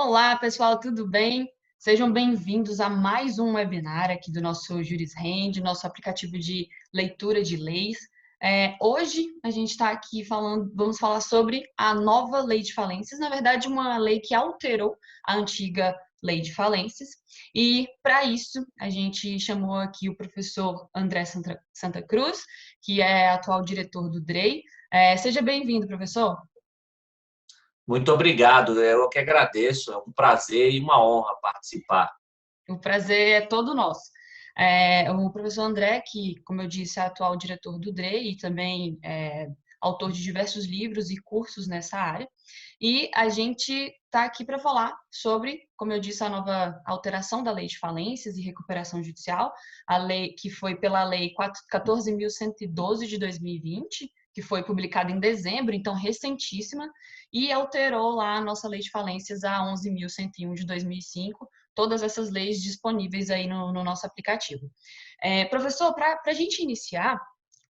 Olá, pessoal, tudo bem? Sejam bem-vindos a mais um webinar aqui do nosso JurisRend, nosso aplicativo de leitura de leis. Hoje a gente está aqui vamos falar sobre a nova lei de falências, na verdade, uma lei que alterou a antiga lei de falências. E para isso, a gente chamou aqui o professor André Santa Cruz, que é atual diretor do DREI. Seja bem-vindo, professor. Muito obrigado, eu que agradeço, é um prazer e uma honra participar. O prazer é todo nosso. O professor André, que, como eu disse, é atual diretor do DREI e também autor de diversos livros e cursos nessa área. E a gente está aqui para falar sobre, como eu disse, a nova alteração da Lei de Falências e Recuperação Judicial, a lei que foi pela Lei 14.112 de 2020, que foi publicada em dezembro, então recentíssima, e alterou lá a nossa Lei de Falências a 11.101 de 2005, todas essas leis disponíveis aí no nosso aplicativo. Professor, para a gente iniciar,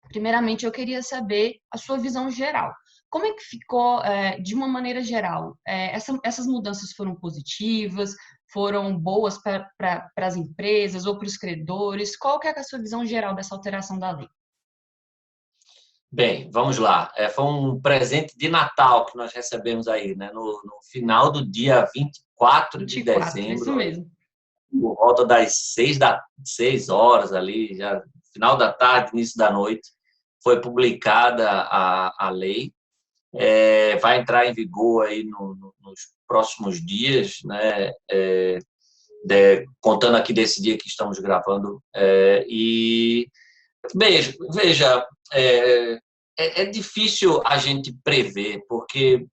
primeiramente eu queria saber a sua visão geral. Como é que ficou, de uma maneira geral? Essas mudanças foram positivas? Foram boas para as empresas ou para os credores? Qual que é a sua visão geral dessa alteração da lei? Bem, vamos lá. Foi um presente de Natal que nós recebemos aí, né? No final do dia 24 de 24, dezembro, isso mesmo. por volta das 6 horas ali, já final da tarde, início da noite, foi publicada a lei. Vai entrar em vigor aí nos próximos dias, né? Contando aqui desse dia que estamos gravando. Veja, é difícil a gente prever, porque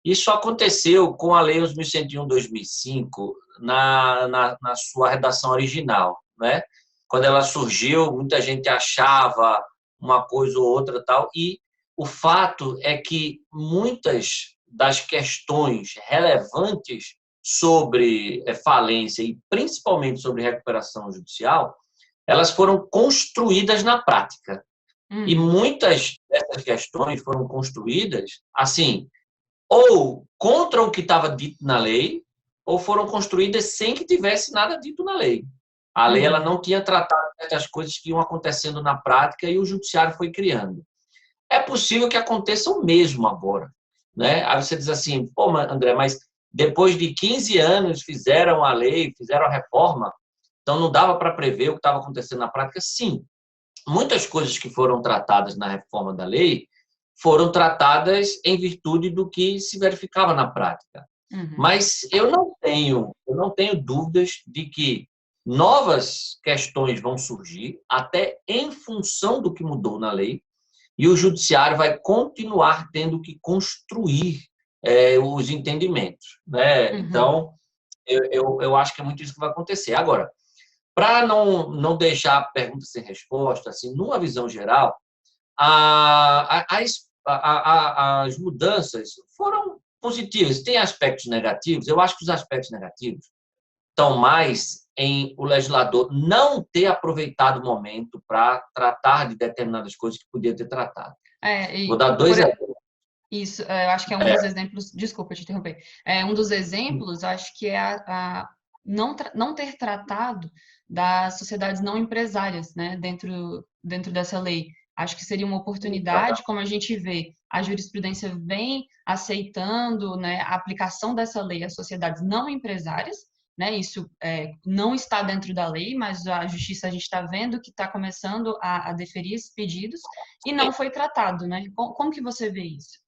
isso aconteceu com a Lei 11.101/2005 na sua redação original, né? Quando ela surgiu, muita gente achava uma coisa ou outra tal, e o fato é que muitas das questões relevantes sobre falência e principalmente sobre recuperação judicial, elas foram construídas na prática. E muitas dessas questões foram construídas, assim, ou contra o que estava dito na lei, ou foram construídas sem que tivesse nada dito na lei. A lei ela não tinha tratado certas coisas que iam acontecendo na prática e o judiciário foi criando. É possível que aconteça o mesmo agora, né? Aí você diz assim, pô, André, mas depois de 15 anos fizeram a lei, fizeram a reforma, então não dava para prever o que estava acontecendo na prática? Sim. Muitas coisas que foram tratadas na reforma da lei foram tratadas em virtude do que se verificava na prática. Mas eu não tenho dúvidas de que novas questões vão surgir, até em função do que mudou na lei, e o judiciário vai continuar tendo que construir os entendimentos, né? Então, eu acho que é muito isso que vai acontecer. Agora, para não deixar a pergunta sem resposta, assim, numa visão geral, as mudanças foram positivas. Tem aspectos negativos? Eu acho que os aspectos negativos estão mais em o legislador não ter aproveitado o momento para tratar de determinadas coisas que podia ter tratado. Vou dar dois exemplos. Isso, eu acho que é um dos exemplos. Desculpa te interromper. Um dos exemplos, acho que é não ter tratado das sociedades não empresárias, né, dentro dessa lei. Acho que seria uma oportunidade, como a gente vê, a jurisprudência vem aceitando, né, a aplicação dessa lei às sociedades não empresárias, né, isso não está dentro da lei, mas a justiça a gente está vendo que está começando a deferir esses pedidos e não foi tratado, né? Como que você vê isso?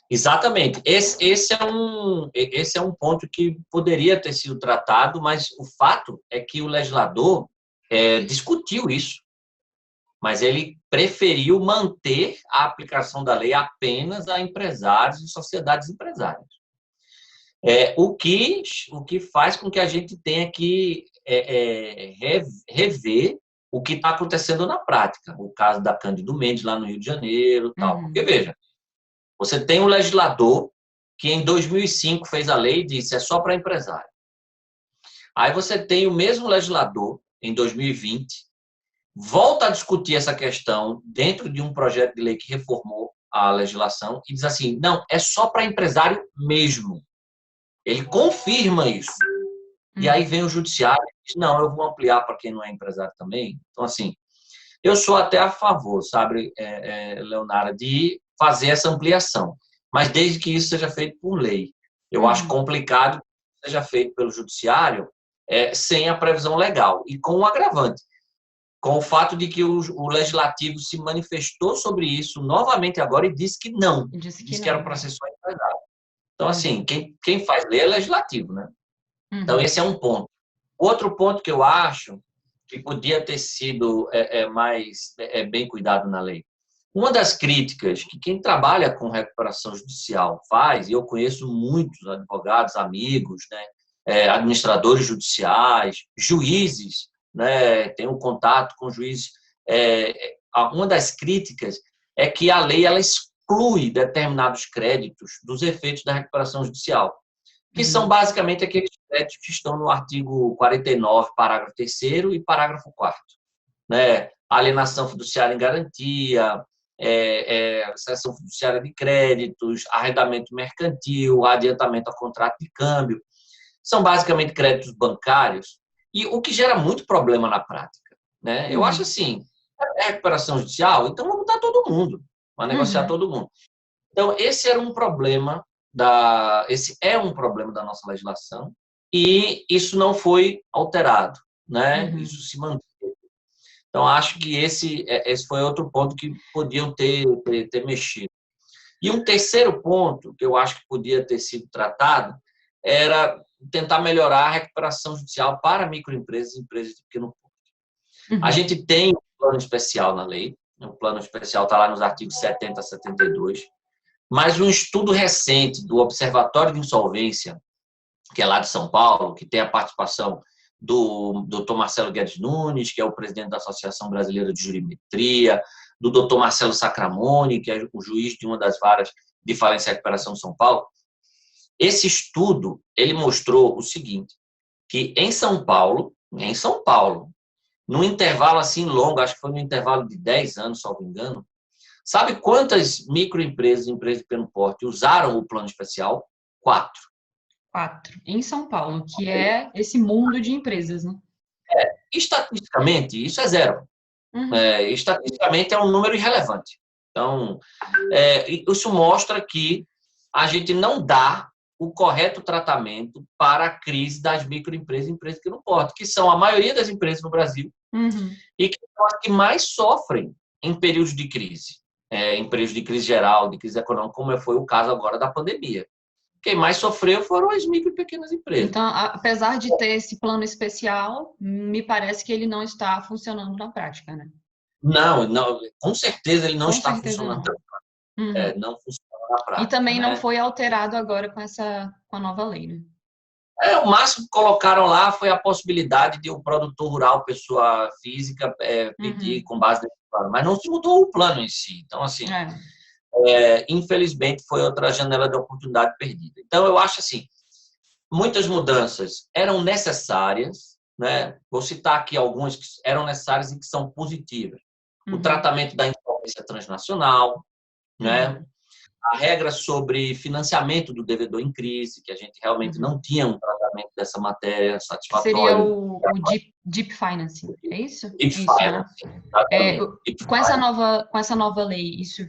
Exatamente. Esse é um ponto que poderia ter sido tratado, mas o fato é que o legislador discutiu isso, mas ele preferiu manter a aplicação da lei apenas a empresários e sociedades empresárias. O que faz com que a gente tenha que rever o que está acontecendo na prática. O caso da Cândido Mendes, lá no Rio de Janeiro, tal. Porque, veja, você tem um legislador que em 2005 fez a lei e disse é só para empresário. Aí você tem o mesmo legislador, em 2020, volta a discutir essa questão dentro de um projeto de lei que reformou a legislação e diz assim, não, é só para empresário mesmo. Ele confirma isso. E aí vem o judiciário e diz, não, eu vou ampliar para quem não é empresário também. Então, assim, eu sou até a favor, sabe, Leonara, de fazer essa ampliação, mas desde que isso seja feito por lei. Eu acho complicado que seja feito pelo judiciário sem a previsão legal e com um agravante, com o fato de que o legislativo se manifestou sobre isso novamente agora e disse que não, disse que era um processo só empresário. Então, assim, quem faz lei é legislativo, né? Então, esse é um ponto. Outro ponto que eu acho que podia ter sido mais bem cuidado na lei. Uma das críticas que quem trabalha com recuperação judicial faz, e eu conheço muitos advogados, amigos, né, administradores judiciais, juízes, né, tenho contato com juízes. Uma das críticas é que a lei ela exclui determinados créditos dos efeitos da recuperação judicial, que são basicamente aqueles créditos que estão no artigo 49, parágrafo 3º e parágrafo 4º, né? Alienação fiduciária em garantia, cessão fiduciária de créditos, arrendamento mercantil, adiantamento a contrato de câmbio. São basicamente créditos bancários, e o que gera muito problema na prática, né? Eu acho assim, recuperação judicial, então vamos dar todo mundo, vamos negociar todo mundo. Então, esse é um problema da nossa legislação e isso não foi alterado, né? Isso se manteve. Então, acho que esse foi outro ponto que podiam ter mexido. E um terceiro ponto que eu acho que podia ter sido tratado era tentar melhorar a recuperação judicial para microempresas e empresas de pequeno porte. A gente tem um plano especial na lei, o plano especial está lá nos artigos 70 a 72, mas um estudo recente do Observatório de Insolvência, que é lá de São Paulo, que tem a participação do Dr. Marcelo Guedes Nunes, que é o presidente da Associação Brasileira de Jurimetria, do Dr. Marcelo Sacramone, que é o juiz de uma das varas de falência e recuperação de São Paulo. Esse estudo, ele mostrou o seguinte, que em São Paulo, num intervalo assim longo, acho que foi no intervalo de 10 anos, se não me engano, sabe quantas microempresas e empresas de pequeno porte usaram o plano especial? 4. 4. Em São Paulo, que é esse mundo de empresas, né? Estatisticamente, isso é zero. Estatisticamente, é um número irrelevante. Então, isso mostra que a gente não dá o correto tratamento para a crise das microempresas e empresas de pequeno porte, que são a maioria das empresas no Brasil e que são as que mais sofrem em períodos de crise. Em períodos de crise geral, de crise econômica, como foi o caso agora da pandemia. Quem mais sofreu foram as micro e pequenas empresas. Então, apesar de ter esse plano especial, me parece que ele não está funcionando na prática, né? Não, com certeza ele não está funcionando. Não funciona na prática. E também não foi alterado agora com a nova lei, né? O máximo que colocaram lá foi a possibilidade de o produtor rural, pessoa física, pedir com base nesse plano. Mas não se mudou o plano em si. Então, assim, infelizmente, foi outra janela de oportunidade perdida. Então, eu acho assim, muitas mudanças eram necessárias, né? Vou citar aqui algumas que eram necessárias e que são positivas. O tratamento da insolvência transnacional, né? A regra sobre financiamento do devedor em crise, que a gente realmente não tinha um tratamento dessa matéria satisfatório. Seria o Deep Financing, é isso? Deep Financing. Com essa nova lei, isso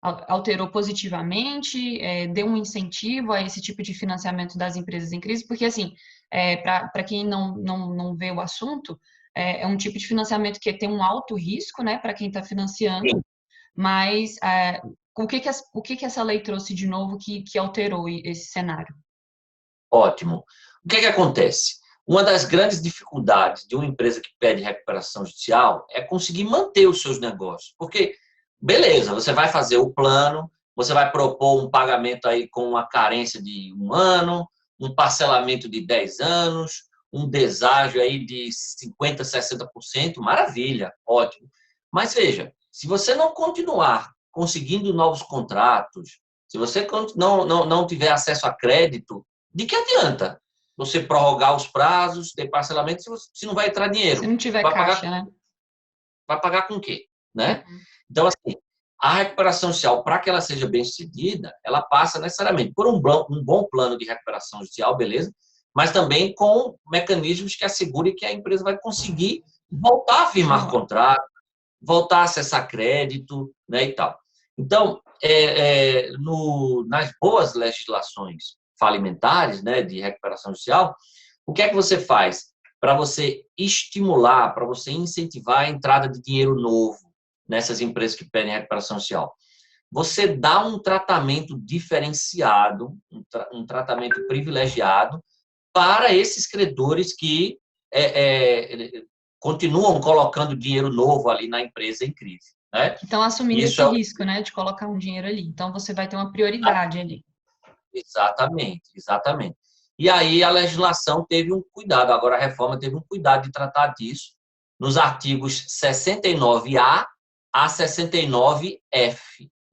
alterou positivamente, deu um incentivo a esse tipo de financiamento das empresas em crise? Porque, assim, para quem não vê o assunto, é um tipo de financiamento que tem um alto risco, né, para quem está financiando, mas o que essa lei trouxe de novo que alterou esse cenário? Ótimo. O que acontece? Uma das grandes dificuldades de uma empresa que pede recuperação judicial é conseguir manter os seus negócios. Porque, beleza, você vai fazer o plano, você vai propor um pagamento aí com uma carência de 1 ano, um parcelamento de 10 anos, um deságio aí de 50%, 60%, maravilha, ótimo. Mas veja, se você não continuar conseguindo novos contratos, se você não tiver acesso a crédito, de que adianta você prorrogar os prazos, ter parcelamento, se não vai entrar dinheiro? Se não tiver caixa, né? Vai pagar com o quê? Né? Então, assim, A recuperação judicial, para que ela seja bem-sucedida, ela passa necessariamente por um bom plano de recuperação judicial, beleza, mas também com mecanismos que assegurem que a empresa vai conseguir voltar a firmar contrato, voltar a acessar crédito, né, e tal. Então, nas boas legislações falimentares, né, de recuperação judicial, o que é que você faz para você estimular, para você incentivar a entrada de dinheiro novo nessas empresas que pedem recuperação judicial? Você dá um tratamento diferenciado, um tratamento privilegiado para esses credores que continuam colocando dinheiro novo ali na empresa em crise. Né? Então, assumindo esse risco, né, de colocar um dinheiro ali. Então, você vai ter uma prioridade ali. Exatamente, exatamente. E aí a legislação teve um cuidado, agora a reforma teve um cuidado de tratar disso nos artigos 69A a 69F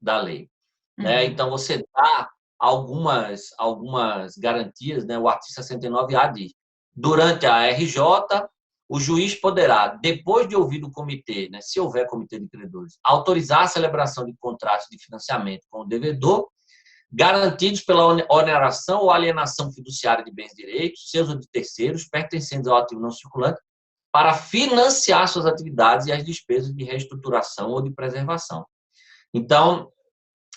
da lei. Né? Então, você dá algumas garantias, né? O artigo 69A diz: durante a RJ, o juiz poderá, depois de ouvido o comitê, né, se houver comitê de credores, autorizar a celebração de contratos de financiamento com o devedor, garantidos pela oneração ou alienação fiduciária de bens e direitos, seus ou de terceiros, pertencentes ao ativo não circulante, para financiar suas atividades e as despesas de reestruturação ou de preservação. Então,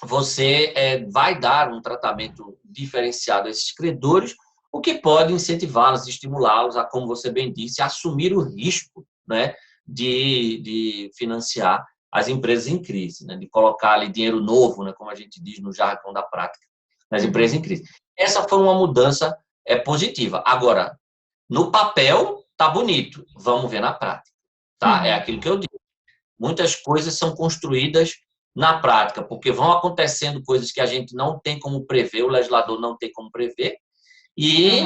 você vai dar um tratamento diferenciado a esses credores, o que pode incentivá-los, estimulá-los a, como você bem disse, assumir o risco, né, de financiar as empresas em crise, né, de colocar ali dinheiro novo, né, como a gente diz no jargão da prática, nas empresas em crise. Essa foi uma mudança positiva. Agora, no papel, tá bonito. Vamos ver na prática. Tá? É aquilo que eu digo. Muitas coisas são construídas na prática, porque vão acontecendo coisas que a gente não tem como prever, o legislador não tem como prever, e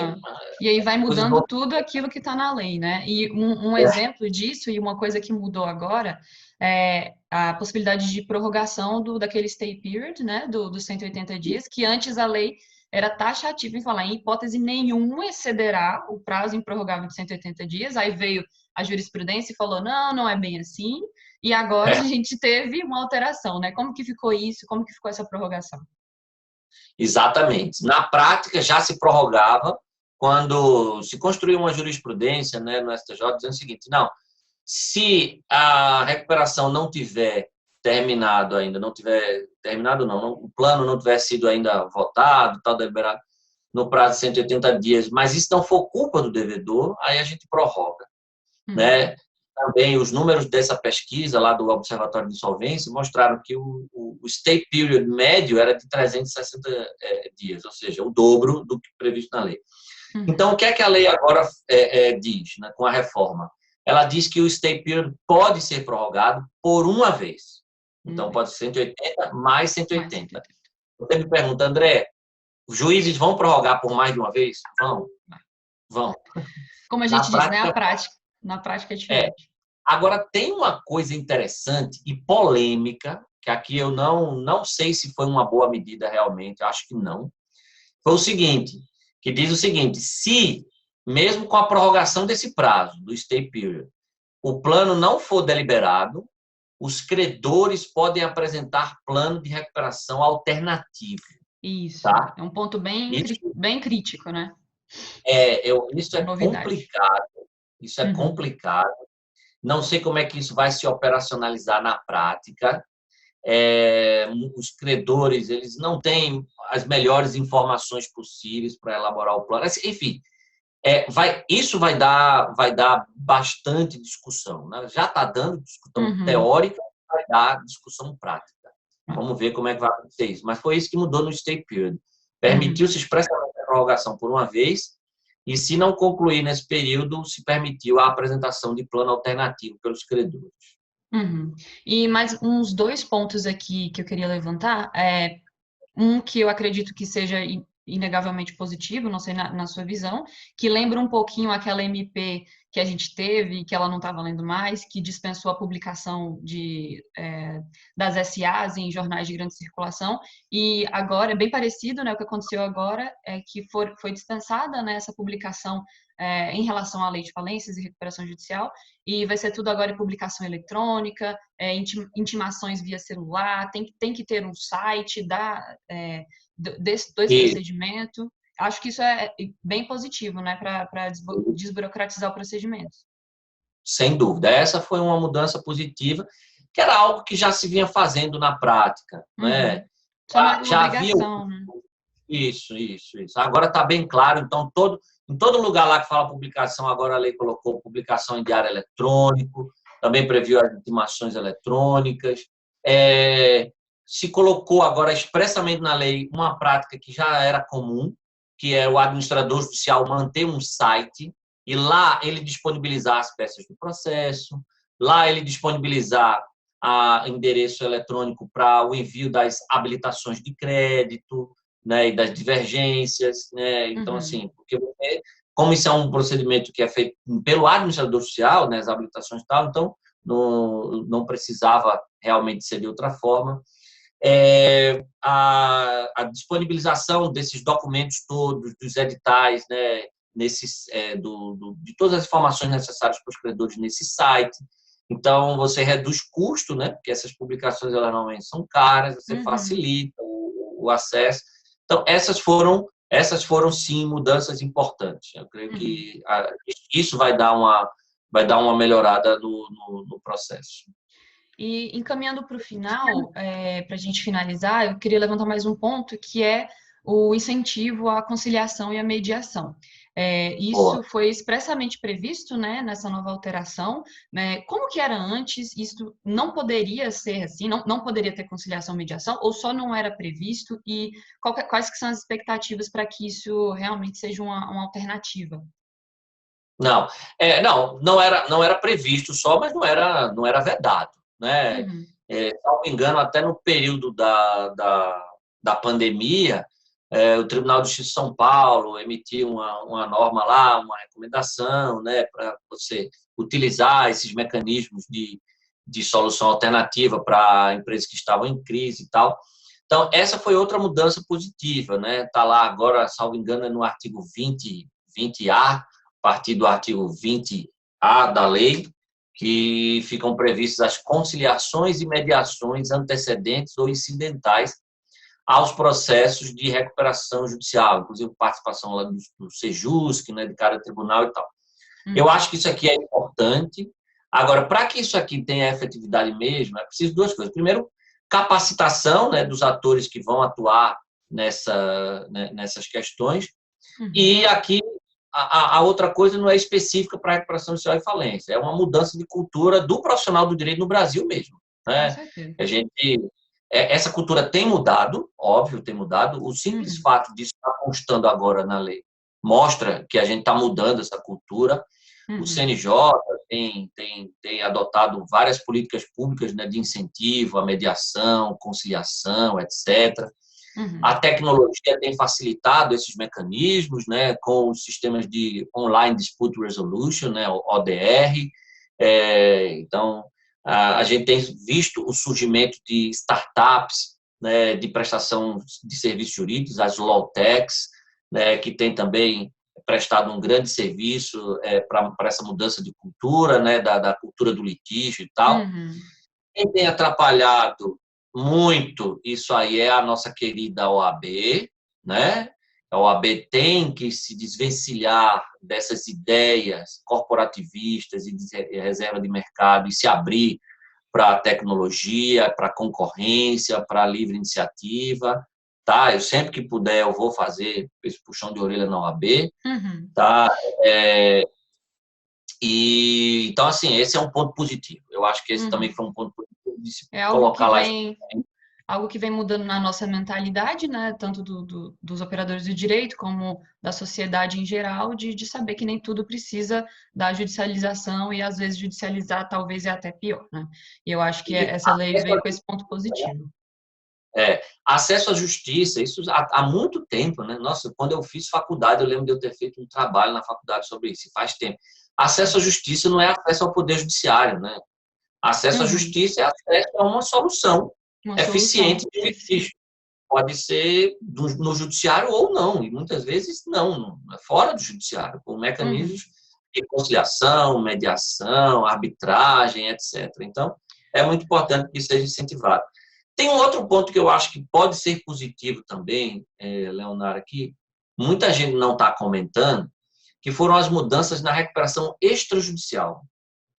aí vai mudando tudo aquilo que está na lei, né? E um exemplo disso, e uma coisa que mudou agora, é a possibilidade de prorrogação daquele stay period, né? Dos 180 dias, que antes a lei era taxativa em falar, em hipótese nenhuma excederá o prazo improrrogável de 180 dias, aí veio a jurisprudência e falou, não é bem assim, e agora a gente teve uma alteração, né? Como que ficou isso? Como que ficou essa prorrogação? Exatamente. Na prática, já se prorrogava quando se construiu uma jurisprudência, né, no STJ, dizendo o seguinte: não, se a recuperação não tiver terminado ainda, não tiver terminado, não, o plano não tiver sido ainda votado, tal, deliberado, no prazo de 180 dias, mas isso não for culpa do devedor, aí a gente prorroga. Né? Também os números dessa pesquisa lá do Observatório de Insolvência mostraram que o stay period médio era de 360 dias, ou seja, o dobro do que previsto na lei. Então, o que é que a lei agora diz, né, com a reforma? Ela diz que o stay period pode ser prorrogado por uma vez. Então, pode ser 180 mais 180. Você me pergunta, André, os juízes vão prorrogar por mais de uma vez? Vão. Como a gente diz, né? Na prática é diferente. Agora, tem uma coisa interessante e polêmica, que aqui eu não sei se foi uma boa medida realmente, acho que não. Foi o seguinte, que diz o seguinte: se, mesmo com a prorrogação desse prazo, do stay period, o plano não for deliberado, os credores podem apresentar plano de recuperação alternativo. Isso, tá? É um ponto bem crítico, né? Isso é complicado. Isso é complicado. Não sei como é que isso vai se operacionalizar na prática. Os credores, eles não têm as melhores informações possíveis para elaborar o plano. Enfim, isso vai dar bastante discussão. Né? Já está dando discussão teórica, vai dar discussão prática. Vamos ver como é que vai acontecer isso. Mas foi isso que mudou no stay period. Permitiu-se expressamente a prorrogação por uma vez, e se não concluir nesse período, se permitiu a apresentação de plano alternativo pelos credores. E mais uns 2 pontos aqui que eu queria levantar. Um que eu acredito que seja inegavelmente positivo, não sei na sua visão, que lembra um pouquinho aquela MP que a gente teve e que ela não está valendo mais, que dispensou a publicação das SAs em jornais de grande circulação, e agora é bem parecido, né? O que aconteceu agora é que foi dispensada, né, essa publicação em relação à lei de falências e recuperação judicial, e vai ser tudo agora em publicação eletrônica, intimações via celular, tem que ter um site desse E, procedimento. Acho que isso é bem positivo, né, para desburocratizar o procedimento. sem dúvida, essa foi uma mudança positiva, que era algo que já se vinha fazendo na prática, né? Uhum. Só não era uma Já havia obrigação, né? isso. Agora está bem claro, então em todo lugar lá que fala publicação, agora a lei colocou publicação em diário eletrônico, também previu as intimações eletrônicas. Se colocou agora expressamente na lei uma prática que já era comum, que é o administrador judicial manter um site e lá ele disponibilizar as peças do processo, lá ele disponibilizar endereço eletrônico para o envio das habilitações de crédito, né, e das divergências, né? Então, assim, porque como isso é um procedimento que é feito pelo administrador judicial, né, as habilitações e tal, então não precisava realmente ser de outra forma. A disponibilização desses documentos todos, dos editais, né, de todas as informações necessárias para os credores nesse site. Então, você reduz custo, né, porque essas publicações elas normalmente são caras, você facilita o acesso. Então, essas foram sim mudanças importantes. Eu creio que isso vai dar uma melhorada no processo. E encaminhando para o final, para a gente finalizar, eu queria levantar mais um ponto, que é o incentivo à conciliação e à mediação. Isso Boa. foi expressamente previsto, né, nessa nova alteração, né? Como que era antes? Isso não poderia ser assim? Não poderia ter conciliação e mediação? Ou só não era previsto? E quais que são as expectativas para que isso realmente seja uma alternativa? Não, não era previsto só, mas não era vedado, né? Salvo engano, até no período da pandemia, o Tribunal de Justiça de São Paulo emitiu uma norma lá, uma recomendação, né, para você utilizar esses mecanismos de solução alternativa para empresas que estavam em crise e tal. Então, essa foi outra mudança positiva, né? Está lá agora, salvo engano, é no artigo 20A, a partir do artigo 20A da lei, que ficam previstas as conciliações e mediações antecedentes ou incidentais aos processos de recuperação judicial, inclusive participação lá do Sejusc, né, de cada tribunal e tal. Eu acho que isso aqui é importante. Agora, para que isso aqui tenha efetividade mesmo, é preciso duas coisas. Primeiro, capacitação, né, dos atores que vão atuar nessas questões. E aqui, a outra coisa não é específica para a recuperação judicial e falência, é uma mudança de cultura do profissional do direito no Brasil mesmo, Com né? certeza. Essa cultura tem mudado, óbvio, tem mudado. O simples fato disso estar constando agora na lei mostra que a gente está mudando essa cultura. O CNJ tem adotado várias políticas públicas, né, de incentivo à mediação, conciliação, etc. A tecnologia tem facilitado esses mecanismos, né, com os sistemas de Online Dispute Resolution, né, o ODR. Então, a gente tem visto o surgimento de startups, né, de prestação de serviços jurídicos, as Lawtechs, né, que tem também prestado um grande serviço para essa mudança de cultura, né, da cultura do litígio e tal. Quem tem atrapalhado muito isso aí é a nossa querida OAB, né? A OAB tem que se desvencilhar dessas ideias corporativistas e de reserva de mercado e se abrir para a tecnologia, para a concorrência, para a livre iniciativa, tá? Eu sempre que puder eu vou fazer esse puxão de orelha na OAB, tá? Então, assim, esse é um ponto positivo. Eu acho que esse também foi um ponto positivo de se colocar lá. Algo que vem mudando na nossa mentalidade, né? Tanto dos operadores do direito como da sociedade em geral, de saber que nem tudo precisa da judicialização e às vezes judicializar talvez é até pior, né? E eu acho que essa lei veio com esse ponto positivo. Acesso à justiça, isso há muito tempo, né? Nossa, quando eu fiz faculdade, eu lembro de eu ter feito um trabalho na faculdade sobre isso, faz tempo. Acesso à justiça não é acesso ao poder judiciário, né? Acesso à Uhum. justiça é acesso a uma solução Uma solução. eficiente de litígio. Pode ser no judiciário ou não, e muitas vezes não, fora do judiciário, com Uhum. mecanismos de conciliação, mediação, arbitragem, etc. Então, é muito importante que isso seja incentivado. Tem um outro ponto que eu acho que pode ser positivo também, Leonardo, aqui, muita gente não está comentando, que foram as mudanças na recuperação extrajudicial.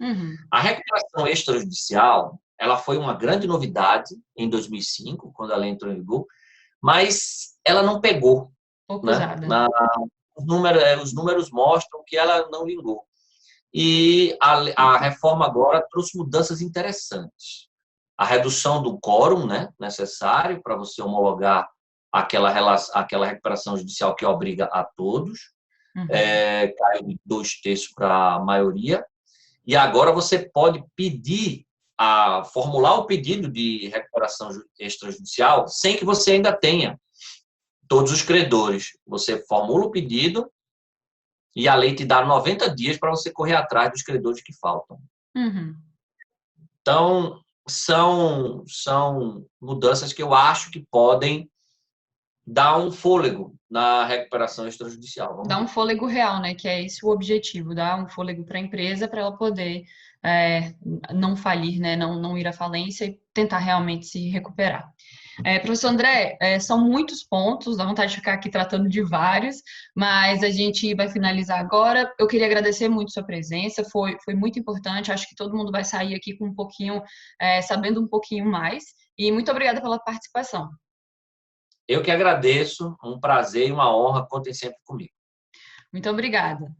Uhum. A recuperação extrajudicial, ela foi uma grande novidade em 2005, quando ela entrou em vigor, mas ela não pegou, Pouco né? usada. Os números mostram que ela não vingou. E a reforma agora trouxe mudanças interessantes. A redução do quórum, né, necessário para você homologar aquela recuperação judicial que obriga a todos, Uhum. caiu de 2/3 para a maioria, e agora você pode formular o pedido de recuperação extrajudicial sem que você ainda tenha todos os credores. Você formula o pedido e a lei te dá 90 dias para você correr atrás dos credores que faltam. Uhum. Então, são mudanças que eu acho que podem dar um fôlego na recuperação extrajudicial. Vamos Dar um ver. fôlego real, né? Que é esse o objetivo, dar um fôlego para a empresa para ela poder não falir, né? Não ir à falência e tentar realmente se recuperar. Professor André, são muitos pontos, dá vontade de ficar aqui tratando de vários, mas a gente vai finalizar agora. Eu queria agradecer muito sua presença, foi muito importante. Acho que todo mundo vai sair aqui com um pouquinho, sabendo um pouquinho mais. E muito obrigada pela participação. Eu que agradeço, um prazer e uma honra, contem sempre comigo. Muito obrigada.